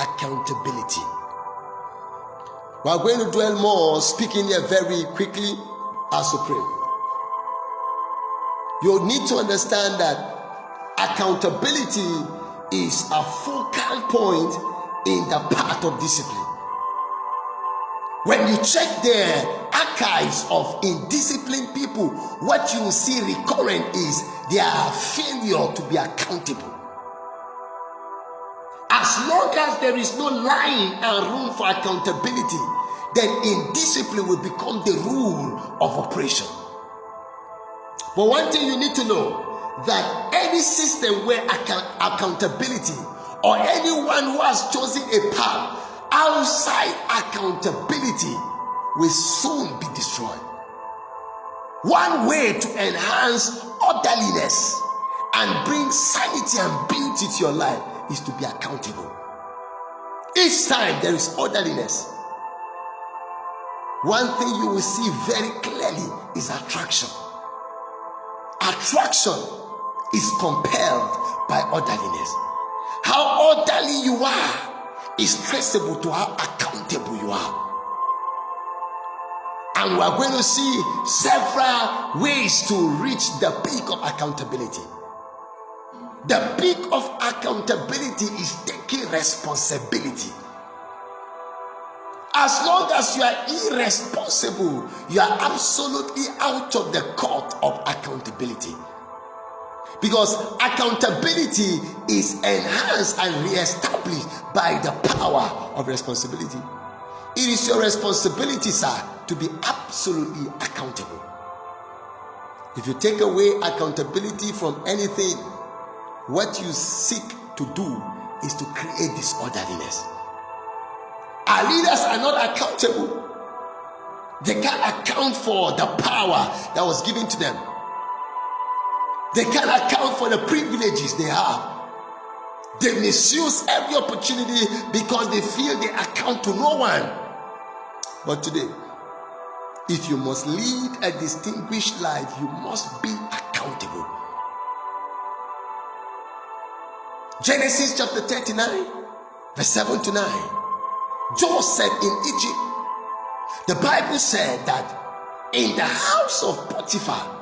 accountability. We are going to dwell more, speaking here very quickly as we pray. You need to understand that accountability is a focal point in the path of discipline. When you check the archives of indisciplined people, what you will see recurrent is their failure to be accountable. As long as there is no line and room for accountability, then indiscipline will become the rule of operation. But one thing you need to know, that any system where accountability, or anyone who has chosen a path outside accountability, will soon be destroyed. One way to enhance orderliness and bring sanity and beauty to your life is to be accountable. Each time there is orderliness, one thing you will see very clearly is attraction. Attraction is compelled by orderliness. How orderly you are is traceable to how accountable you are. And we are going to see several ways to reach the peak of accountability. The peak of accountability is taking responsibility. As long as you are irresponsible, you are absolutely out of the court of accountability. Because accountability is enhanced and re-established by the power of responsibility. It is your responsibility, sir, to be absolutely accountable. If you take away accountability from anything, what you seek to do is to create disorderliness. Our leaders are not accountable. They can't account for the power that was given to them. They can't account for the privileges they have. They misuse every opportunity because they feel they account to no one. But today, if you must lead a distinguished life, you must be accountable. Genesis chapter 39, verse 7 to 9. Joseph in Egypt, the Bible said that in the house of Potiphar,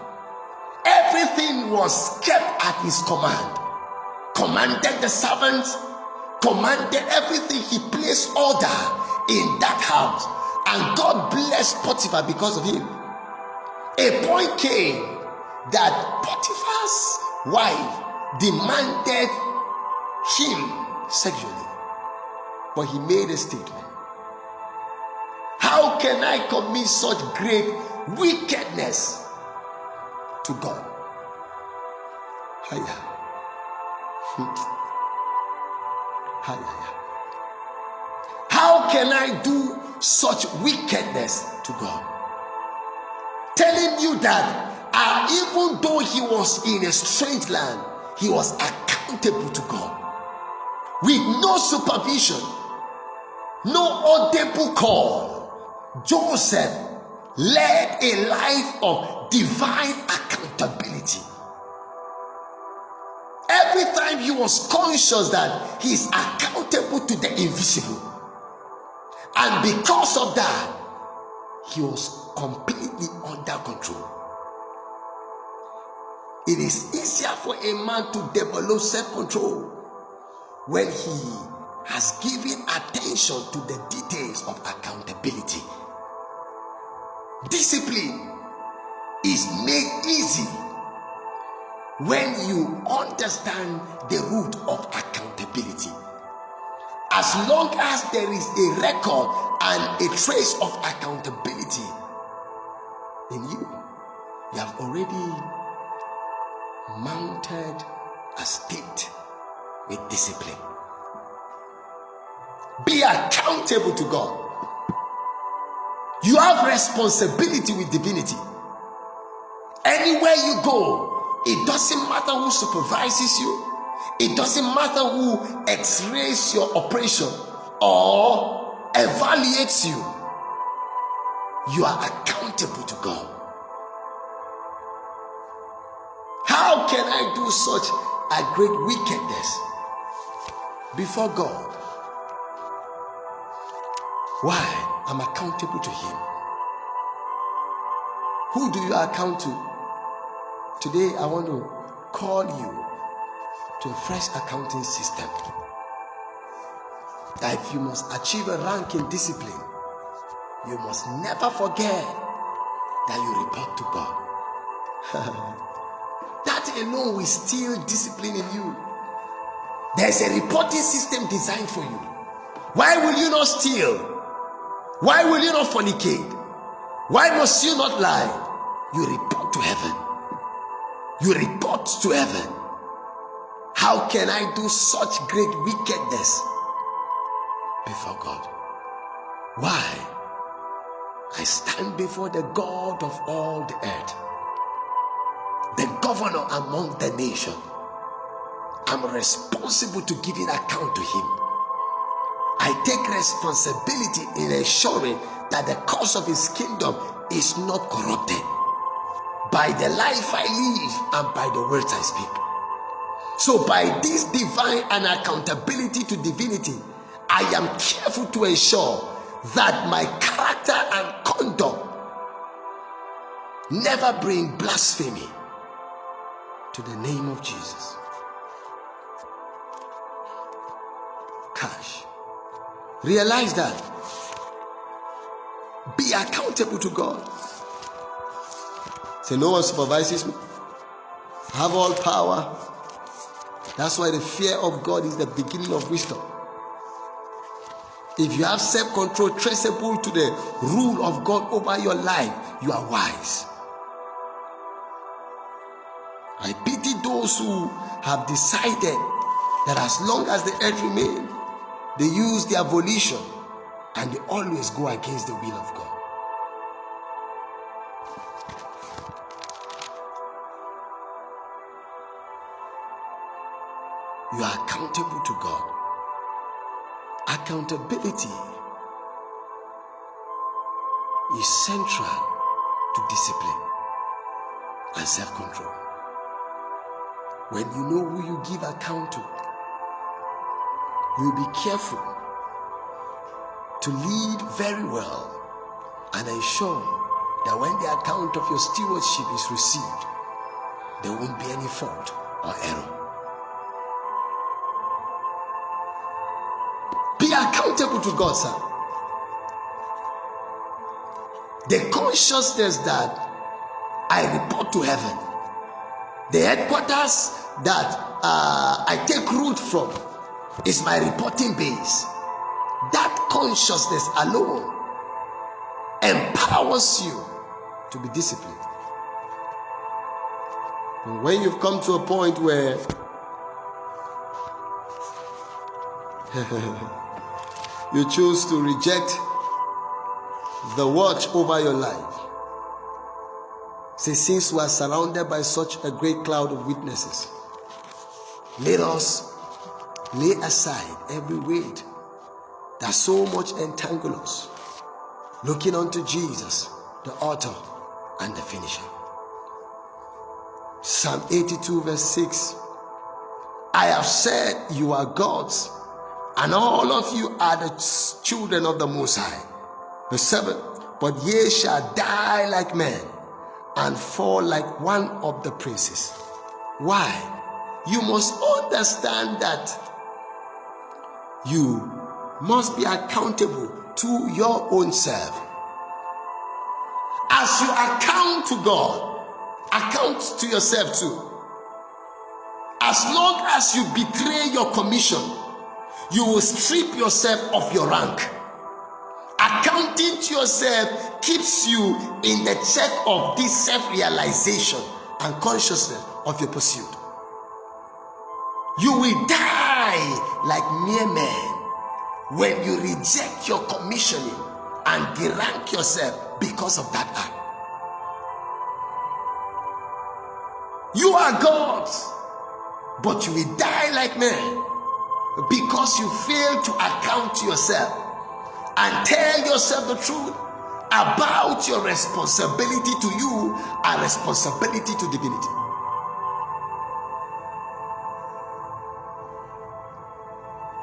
everything was kept at his command. Commanded the servants, commanded everything. He placed order in that house. And God blessed Potiphar because of him. A point came that Potiphar's wife demanded him sexually. But he made a statement. How can I commit such great wickedness to God? Hiya. How can I do such wickedness to God? Telling you that even though he was in a strange land, he was accountable to God. With no supervision, no audible call, Joseph led a life of divine accountability. Every time he was conscious that he is accountable to the invisible. And because of that, he was completely under control. It is easier for a man to develop self-control when he has given attention to the details of accountability. Discipline is made easy when you understand the root of accountability. As long as there is a record and a trace of accountability in you, you have already mounted a state with discipline. Be accountable to God. You have responsibility with divinity. Anywhere you go, it doesn't matter who supervises you. It doesn't matter who x-rays your operation or evaluates you. You are accountable to God. How can I do such a great wickedness before God? Why? I'm accountable to Him. Who do you account to? Today, I want to call you to a fresh accounting system. That if you must achieve a rank in discipline, you must never forget that you report to God. That alone will still discipline in you. There's a reporting system designed for you. Why will you not steal? Why will you not fornicate? Why must you not lie? You report to heaven. You report to heaven. How can I do such great wickedness before God? Why? I stand before the God of all the earth, the governor among the nation. I'm responsible to give an account to Him. I take responsibility in ensuring that the cause of His kingdom is not corrupted by the life I live and by the words I speak. So by this divine and accountability to divinity, I am careful to ensure that my character and conduct never bring blasphemy to the name of Jesus. Cash. Realize that. Be accountable to God. Say, no one supervises me. I have all power. That's why the fear of God is the beginning of wisdom. If you have self-control traceable to the rule of God over your life, you are wise. I pity those who have decided that as long as the earth remains, they use their volition and they always go against the will of God. You are accountable to God. Accountability is central to discipline and self-control. When you know who you give account to, you'll be careful to lead very well and ensure that when the account of your stewardship is received, there won't be any fault or error. Be accountable to God, sir. The consciousness that I report to heaven, the headquarters that I take root from, is my reporting base. That consciousness alone empowers you to be disciplined. And when you've come to a point where you choose to reject the watch over your life, say, since we are surrounded by such a great cloud of witnesses, let us lay aside every weight that so much entangle us, looking unto Jesus, the author and the finisher. Psalm 82 verse 6. I have said you are gods, and all of you are the children of the Most High. Verse 7. But ye shall die like men and fall like one of the princes. Why? You must understand that you must be accountable to your own self. As you account to God, account to yourself too. As long as you betray your commission, you will strip yourself of your rank. Accounting to yourself keeps you in the check of this self-realization and consciousness of your pursuit. You will die like mere men when you reject your commissioning and derank yourself because of that act. You are gods, but you will die like men because you fail to account to yourself and tell yourself the truth about your responsibility to you and responsibility to divinity.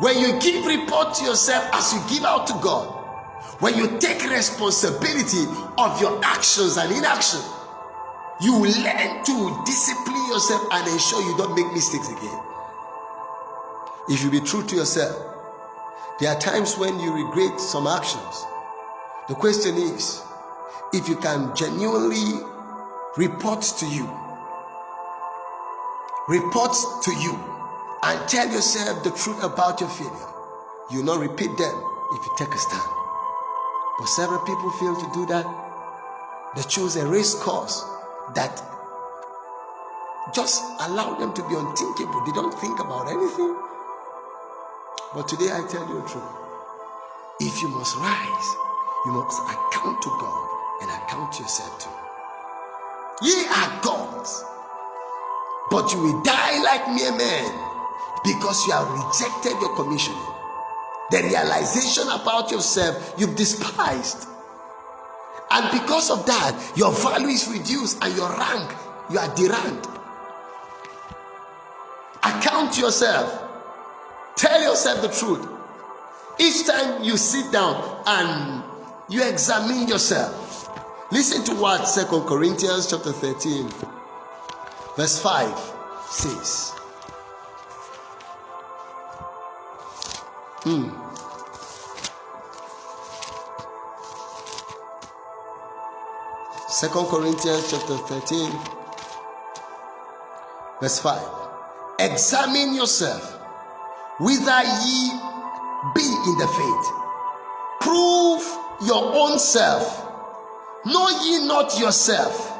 When you give report to yourself as you give out to God, When you take responsibility of your actions and inaction, you learn to discipline yourself and ensure you don't make mistakes again. If you be true to yourself, there are times when you regret some actions. The question is, if you can genuinely report to you and tell yourself the truth about your failure, you will not repeat them if you take a stand. But several people fail to do that. They choose a race course that just allow them to be unthinkable. They don't think about anything. But today I tell you the truth. If you must rise, you must account to God and account to yourself too. Ye are gods, but you will die like mere men because you have rejected your commissioning. The realization about yourself you've despised. And because of that, your value is reduced and your rank, you are deranked. Account to yourself. Tell yourself the truth. Each time you sit down and you examine yourself, listen to what 2 Corinthians chapter 13 verse 5 says. 2 Corinthians chapter 13 verse 5. Examine yourself whether ye be in the faith. Prove your own self. Know ye not yourself,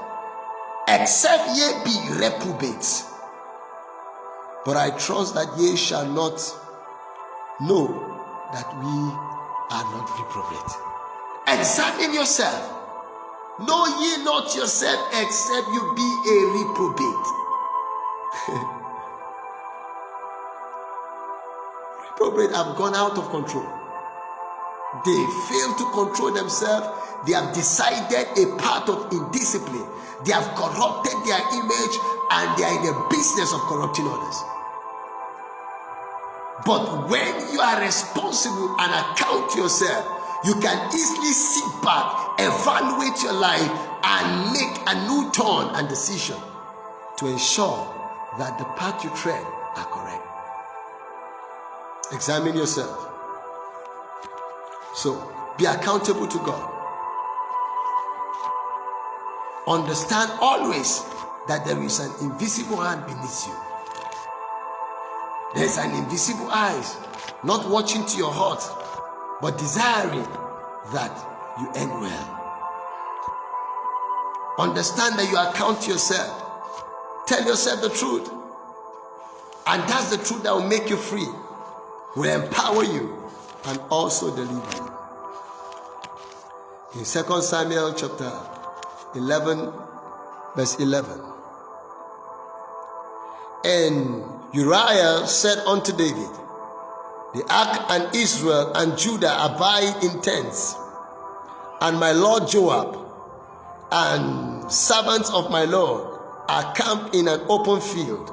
except ye be reprobates. But I trust that ye shall not know that we are not reprobate. Examine yourself. Know ye not yourself, except you be a reprobate. Reprobate have gone out of control. They fail to control themselves. They have decided a path of indiscipline. They have corrupted their image and they are in the business of corrupting others. But when you are responsible and account yourself, you can easily sit back, evaluate your life, and make a new turn and decision to ensure that the path you tread are correct. Examine yourself. So, be accountable to God. Understand always that there is an invisible hand beneath you. There is an invisible eyes, not watching to your heart, but desiring that you end well. Understand that you account to yourself. Tell yourself the truth. And that's the truth that will make you free, will empower you, and also deliver you. In 2 Samuel chapter 11, verse 11. And Uriah said unto David, the ark and Israel and Judah abide in tents, and my Lord Joab and servants of my Lord are camped in an open field.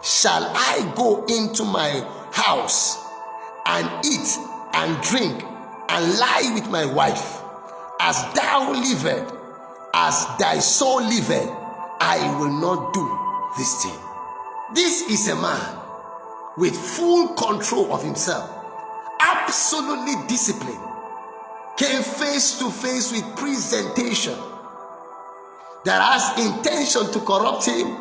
Shall I go into my house and eat and drink and lie with my wife? As thou livest, as thy soul liveth, I will not do this thing. This is a man with full control of himself, absolutely disciplined, came face to face with presentation that has intention to corrupt him,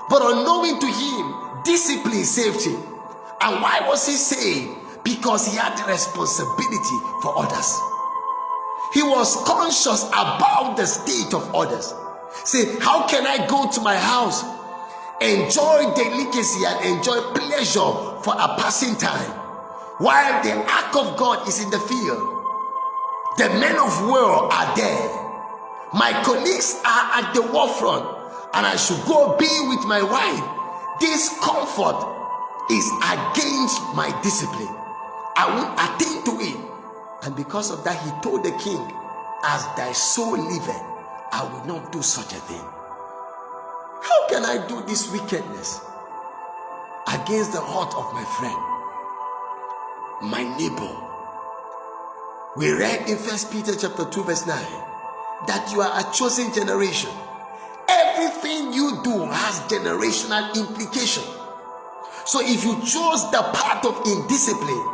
but unknowing to him, discipline saved him. And why was he saved? Because he had the responsibility for others. He was conscious about the state of others. Say, how can I go to my house, enjoy delicacy and enjoy pleasure for a passing time, while the ark of God is in the field? The men of war are there. My colleagues are at the war front, and I should go be with my wife. This comfort is against my discipline. I won't attain to it. And because of that, he told the king, as thy soul liveth, I will not do such a thing. How can I do this wickedness against the heart of my friend, my neighbor, We read in 1 Peter chapter 2 verse 9 that you are a chosen generation. Everything you do has generational implication. So if you chose the path of indiscipline,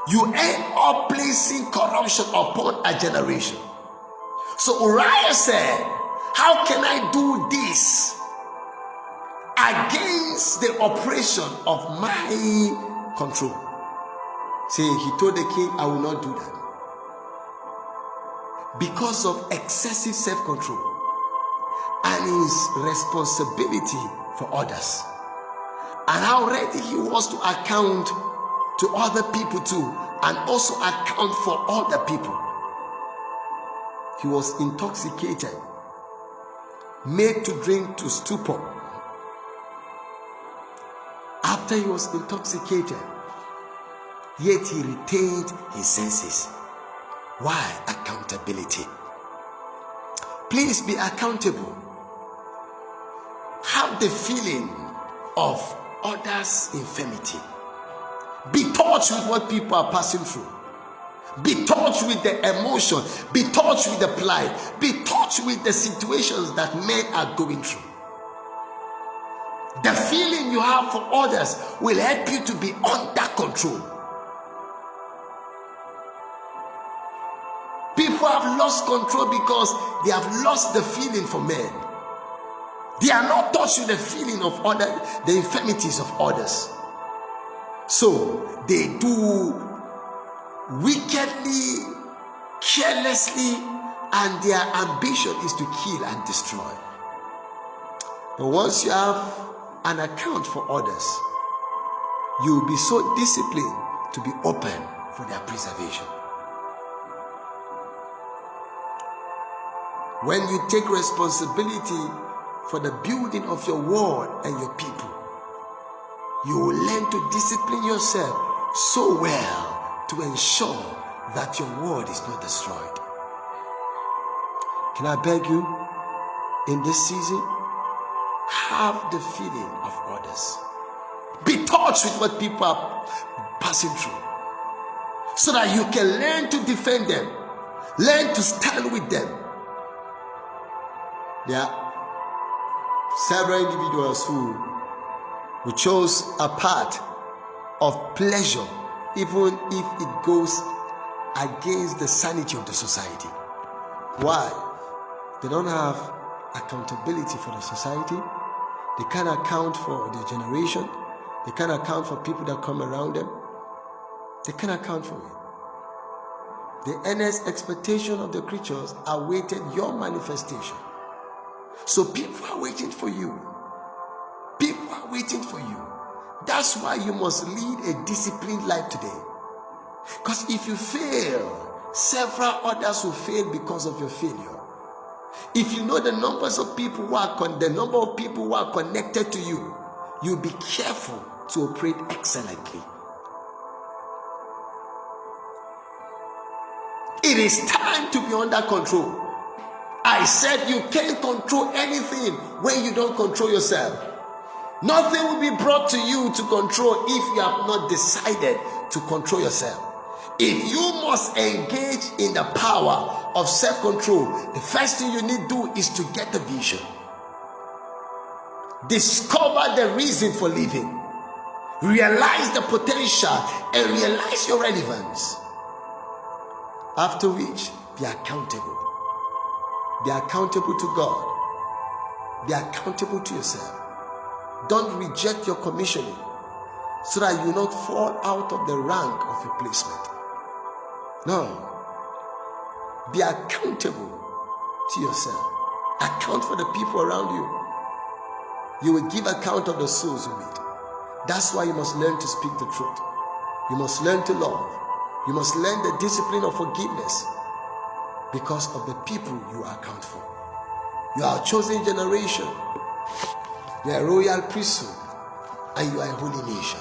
you end up placing corruption upon a generation. So Uriah said, how can I do this against the operation of my control? See, he told the king, I will not do that. Because of excessive self-control and his responsibility for others, and how ready he was to account to other people too, and also account for other people. He was intoxicated, made to drink to stupor. After he was intoxicated, yet he retained his senses. Why? Accountability. Please be accountable. Have the feeling of others' infirmity. Be touched with what people are passing through. Be touched with the emotion. Be touched with the plight. Be touched with the situations that men are going through. The feeling you have for others will help you to be under control. People have lost control because they have lost the feeling for men. They are not touched with the feeling of others, the infirmities of others. So they do wickedly, carelessly, and their ambition is to kill and destroy. But once you have an account for others, you will be so disciplined to be open for their preservation. When you take responsibility for the building of your world and your people, you will learn to discipline yourself so well to ensure that your world is not destroyed. Can I beg you, in this season, have the feeling of others. Be touched with what people are passing through, so that you can learn to defend them, learn to stand with them. There are several individuals who chose a path of pleasure, even if it goes against the sanity of the society. Why? They don't have accountability for the society. They can't account for their generation. They can't account for people that come around them. They can't account for it. The earnest expectation of the creatures awaited your manifestation. So people are waiting for you. People are waiting for you. That's why you must lead a disciplined life today. Because if you fail, several others will fail because of your failure. If you know the numbers of people who are the number of people who are connected to you, you'll be careful to operate excellently. It is time to be under control. I said you can't control anything when you don't control yourself. Nothing will be brought to you to control if you have not decided to control yourself. If you must engage in the power of self-control, the first thing you need to do is to get the vision. Discover the reason for living. Realize the potential and realize your relevance. After which, be accountable. Be accountable to God. Be accountable to yourself. Don't reject your commissioning so that you will not fall out of the rank of your placement. No. Be accountable to yourself. Account for the people around you. You will give account of the souls you meet. That's why you must learn to speak the truth. You must learn to love. You must learn the discipline of forgiveness because of the people you account for. You are a chosen generation. You are a royal priesthood, and you are a holy nation.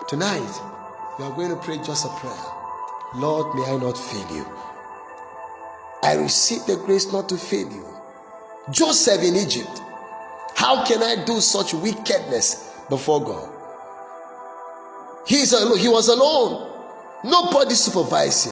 Tonight, you are going to pray just a prayer. Lord, may I not fail you. I receive the grace not to fail you. Joseph in Egypt, how can I do such wickedness before God? He was alone. Nobody supervised him.